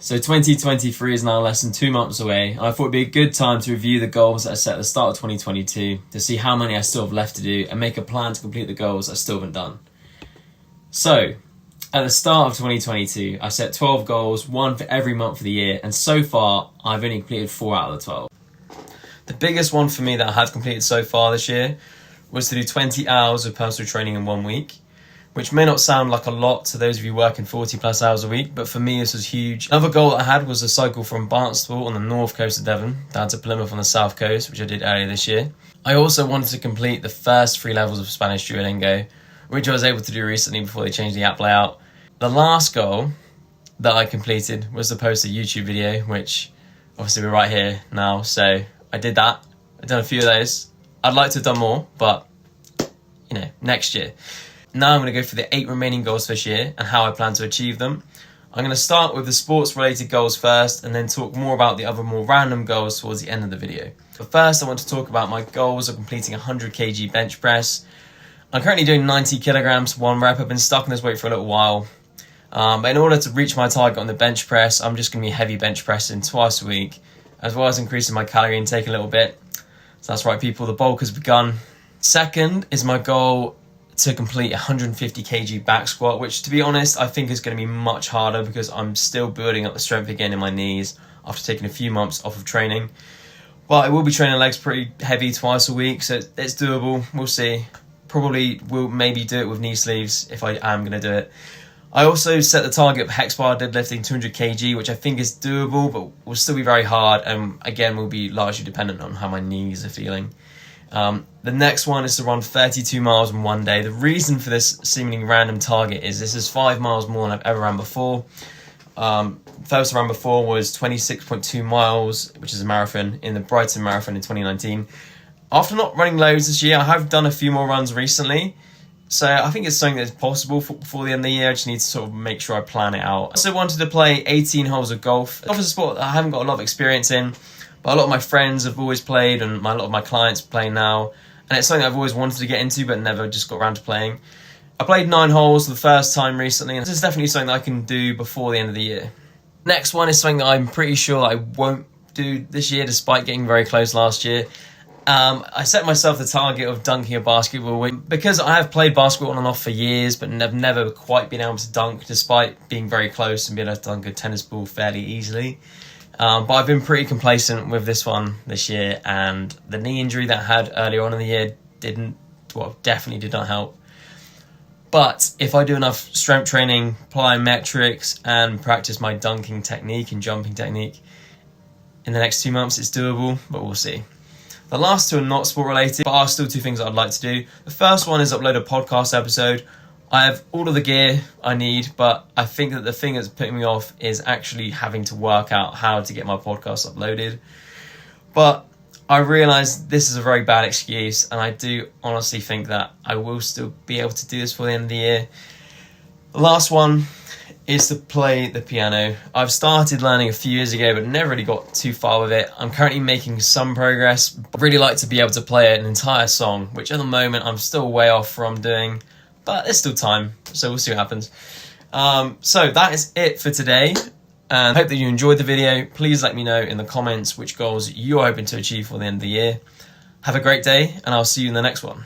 So 2023 is now less than 2 months away, and I thought it'd be a good time to review the goals that I set at the start of 2022 to see how many I still have left to do and make a plan to complete the goals I still haven't done. So, at the start of 2022, I set 12 goals, one for every month of the year, and so far, I've only completed 4 out of the 12. The biggest one for me that I have completed so far this year was to do 20 hours of personal training in 1 week, which may not sound like a lot to those of you working 40 plus hours a week, but for me this was huge. Another goal that I had was to cycle from Barnstaple on the north coast of Devon down to Plymouth on the south coast, which I did earlier this year. I also wanted to complete the first 3 levels of Spanish Duolingo, which I was able to do recently before they changed the app layout. The last goal that I completed was to post a YouTube video, which obviously we're right here now, so I did that. I've done a few of those. I'd like to have done more, but next year. Now I'm going to go for the 8 remaining goals this year and how I plan to achieve them. I'm going to start with the sports related goals first and then talk more about the other more random goals towards the end of the video. But first I want to talk about my goals of completing 100 kg bench press. I'm currently doing 90 kilograms, 1 rep. I've been stuck in this weight for a little while. But in order to reach my target on the bench press, I'm just going to be heavy bench pressing twice a week, as well as increasing my calorie intake a little bit. So that's right people, the bulk has begun. Second is my goal to complete 150 kg back squat, which to be honest I think is going to be much harder because I'm still building up the strength again in my knees after taking a few months off of training. But I will be training legs pretty heavy twice a week, so it's doable. We'll see. Probably will maybe do it with knee sleeves if I am going to do it. I also set the target of hex bar deadlifting 200 kg, which I think is doable, but will still be very hard, and again will be largely dependent on how my knees are feeling. The next one is to run 32 miles in 1 day. The reason for this seemingly random target is this is 5 miles more than I've ever ran before. First I ran before was 26.2 miles, which is a marathon, in the Brighton Marathon in 2019. After not running loads this year, I have done a few more runs recently. So I think it's something that's possible before the end of the year. I just need to sort of make sure I plan it out. I also wanted to play 18 holes of golf. Golf is a sport that I haven't got a lot of experience in, but a lot of my friends have always played and a lot of my clients play now. And it's something I've always wanted to get into but never just got around to playing. I played 9 holes for the first time recently, and this is definitely something that I can do before the end of the year. Next one is something that I'm pretty sure I won't do this year despite getting very close last year. I set myself the target of dunking a basketball because I have played basketball on and off for years but have never quite been able to dunk despite being very close and being able to dunk a tennis ball fairly easily. But I've been pretty complacent with this one this year, and the knee injury that I had earlier on in the year definitely did not help. But if I do enough strength training, plyometrics, and practice my dunking technique and jumping technique in the next 2 months, it's doable, but we'll see. The last 2 are not sport related, but are still 2 things that I'd like to do. The first one is upload a podcast episode. I have all of the gear I need, but I think that the thing that's putting me off is actually having to work out how to get my podcast uploaded. But I realise this is a very bad excuse, and I do honestly think that I will still be able to do this for the end of the year. The last one is to play the piano. I've started learning a few years ago, but never really got too far with it. I'm currently making some progress. I'd really like to be able to play an entire song, which at the moment I'm still way off from doing, but there's still time, so we'll see what happens. So that is it for today, and I hope that you enjoyed the video. Please let me know in the comments which goals you're hoping to achieve for the end of the year. Have a great day, and I'll see you in the next one.